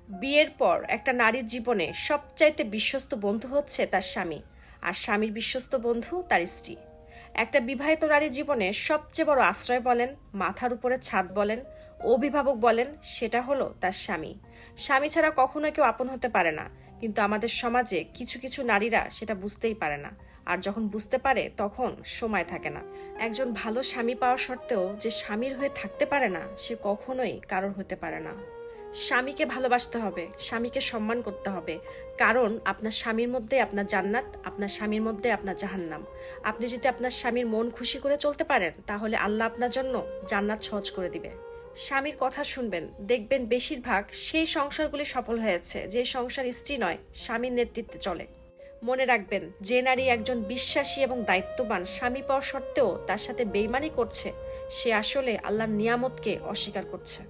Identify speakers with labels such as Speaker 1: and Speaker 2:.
Speaker 1: বিয়ের পর একটা নারীর জীবনে সবচাইতে বিশ্বস্ত বন্ধু হচ্ছে তার স্বামী, আর স্বামীর বিশ্বস্ত বন্ধু তার স্ত্রী। একটা বিবাহিত নারীর জীবনে সবচেয়ে বড় আশ্রয় বলেন, মাথার উপরে ছাদ বলেন, অভিভাবক বলেন, সেটা হলো তার স্বামী। স্বামী ছাড়া কখনো কেউ আপন হতে পারে না, কিন্তু আমাদের সমাজে কিছু কিছু নারীরা সেটা বুঝতেই পারে না। আর যখন বুঝতে পারে তখন সময় থাকে না। একজন ভালো স্বামী পাওয়া সত্ত্বেও যে স্বামীর হয়ে থাকতে পারে না, সে কখনোই কারোর হতে পারে না। স্বামীকে ভালোবাসতে হবে, স্বামীকে সম্মান করতে হবে, কারণ আপনার স্বামীর মধ্যে আপনার জান্নাত, আপনার স্বামীর মধ্যে আপনার জাহান্নাম। আপনি যদি আপনার স্বামীর মন খুশি করে চলতে পারেন, তাহলে আল্লাহ আপনার জন্য জান্নাত সহজ করে দিবে। স্বামীর কথা শুনবেন, দেখবেন বেশিরভাগ সেই সংসারগুলি সফল হয়েছে যে সংসার স্ত্রী নয়, স্বামীর নেতৃত্বে চলে। মনে রাখবেন, যে নারী একজন বিশ্বাসী এবং দায়িত্ববান স্বামী পাওয়া সত্ত্বেও তার সাথে বেইমানি করছে, সে আসলে আল্লাহর নিয়ামতকে অস্বীকার করছে।